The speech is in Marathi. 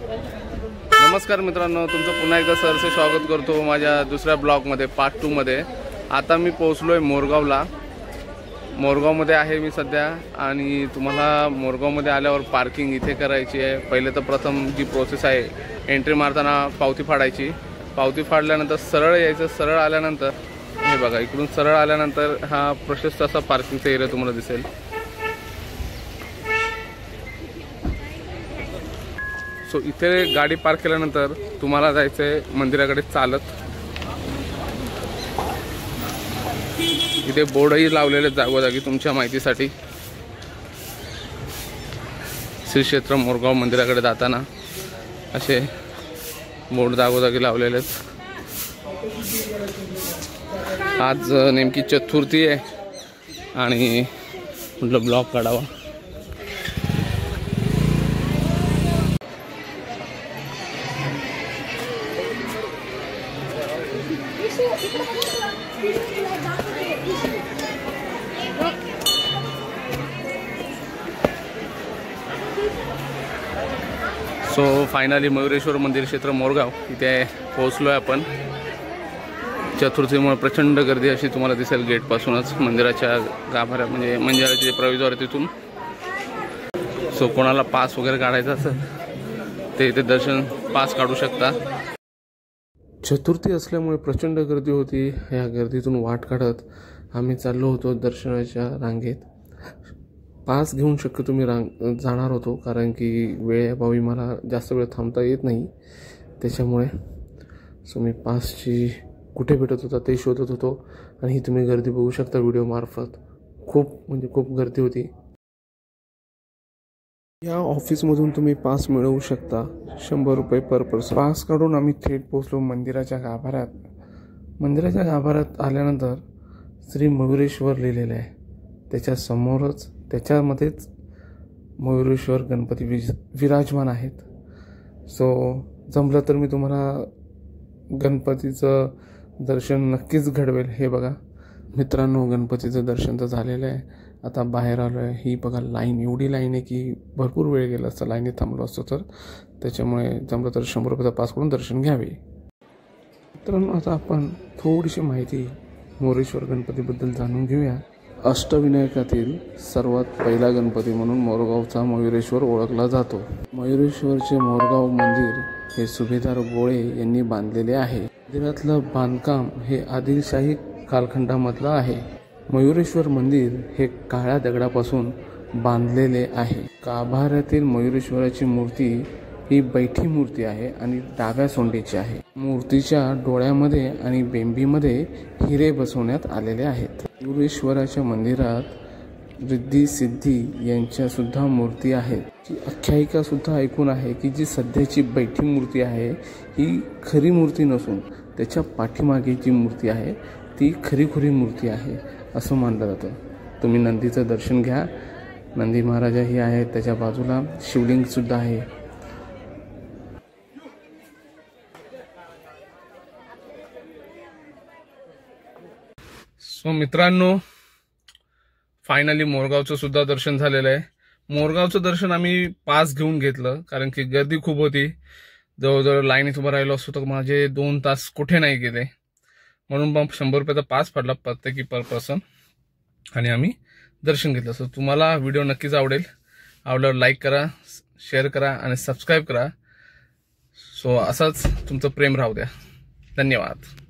नमस्कार मित्रांनो, तुमचं पुन्हा एकदा सरसे स्वागत करतो माझ्या दुसऱ्या ब्लॉगमध्ये पार्ट 2 मध्ये। आता मी पोहोचलोय मोरगावला। मोरगावमध्ये आहे मी सध्या आणि तुम्हाला मोरगावमध्ये आल्यावर पार्किंग इथे करायची आहे। पहिले तर प्रथम जी प्रोसेस आहे, एंट्री मारताना पावती फाडायची। पावती फाडल्यानंतर सरळ यायचं। सरळ आल्यानंतर हे बघा, इकडून सरळ आल्यानंतर हा प्रशस्त असा पार्किंगचा एरिया तुम्हाला दिसेल। सो इथे गाडी पार्क केल्यानंतर तुम्हाला जायचंय मंदिराकडे चालत। इथे बोर्डही लावलेले जागोजागी तुमच्या माहितीसाठी। श्री क्षेत्र मोरगाव मंदिराकडे जाताना असे बोर्ड जागोजागी लावलेले आहेत। आज नेमकी चतुर्थी आहे आणि म्हटलं ब्लॉग काढावा। सो फायनली मयुरेश्वर मंदिर क्षेत्र मोरगाव इथे पोहोचलो आहे आपण। चतुर्थीमुळे प्रचंड गर्दी अशी तुम्हाला दिसेल गेटपासूनच मंदिराच्या गाभाऱ्यात, म्हणजे मंदिराचे प्रवेशद्वार तिथून। सो कोणाला पास वगैरे काढायचा असेल ते इथे दर्शन पास काढू शकता। चतुर्थी असल्यामुळे प्रचंड गर्दी होती। या गर्दीतून वाट काढत आम्ही चाललो होतो दर्शनाच्या रांगेत। पास घेऊन शक्यतो मी जाणार होतो, कारण की वेळेअभावी मला जास्त वेळ थांबता येत नाही, त्याच्यामुळे सो मी पासची कुठे भेटत होता ते शोधत होतो। आणि ही तुम्ही गर्दी बघू शकता व्हिडिओ मार्फत। खूप गर्दी होती। या ऑफिसमधून तुम्ही पास मिळवू शकता 100 रुपये पर पर्सन। पास काढून आम्ही थेट पोहोचलो मंदिराच्या गाभाऱ्यात। मंदिराच्या गाभाऱ्यात आल्यानंतर श्री मयुरेश्वर लिहिलेलं आहे, त्याच्या समोरच त्याच्यामध्येच मयुरेश्वर गणपती विराजमान आहेत। सो जमलं तर मी तुम्हाला गणपतीचं दर्शन नक्कीच घडवेल। हे बघा मित्रांनो, गणपतीचं दर्शन तर झालेलं आहे। आता बाहेर आलो आहे। ही बघा लाईन, एवढी लाईन आहे की भरपूर वेळ गेला असता लाईनीत थांबलो असतो तर, त्याच्यामुळे जमलं तर 100 रुपयाचा पास करून दर्शन घ्यावे। मित्रांनो, आता आपण थोडीशी माहिती मोरेश्वर गणपतीबद्दल जाणून घेऊया। अष्टविनायकातील सर्वात पहिला गणपती म्हणून मोरगावचा मयुरेश्वर ओळखला जातो। मयुरेश्वरचे मोरगाव मंदिर हे सुभेदार गोळे यांनी बांधलेले आहे। मंदिरातलं बांधकाम हे आदिलशाही कालखंडामधलं आहे। मयुरेश्वर मंदिर हे काळ्या दगडापासून बांधलेले आहे। गाभाऱ्यातील मयुरेश्वराची मूर्ती ही बैठी मूर्ती आहे आणि डाव्या सोंडीची आहे। मूर्तीच्या डोळ्यामध्ये आणि बेंबीमध्ये हिरे बसवण्यात आलेले आहेत। मयुरेश्वराच्या मंदिरात रिद्धी सिद्धी यांच्या सुद्धा मूर्ती आहेत। जी आख्यायिका सुद्धा ऐकून आहे की जी सध्याची बैठी मूर्ती आहे ही खरी मूर्ती नसून त्याच्या पाठीमागे जी मूर्ती आहे ती खरी मूर्ती आहे असं मानलं जातं। तुम्ही नंदीचं दर्शन घ्या। नंदी महाराजही आहेत, त्याच्या बाजूला शिवलिंग सुद्धा आहे। सो मित्रांनो, फायनली मोरगावचं सुद्धा दर्शन झालेलं आहे। मोरगावचं दर्शन आम्ही पास घेऊन घेतलं, कारण की गर्दी खूप होती। जवळजवळ लाईनीत उभं राहिलो असतो तर माझे 2 तास कुठे नाही गेले, म्हणून मग 100 रुपयाचा पास पडला प्रत्येकी पर पर्सन आणि आम्ही दर्शन घेतलं। सो तुम्हाला व्हिडिओ नक्कीच आवडल्यावर लाईक करा, शेअर करा आणि सबस्क्राईब करा। सो असंच तुमचं प्रेम राहू द्या। धन्यवाद।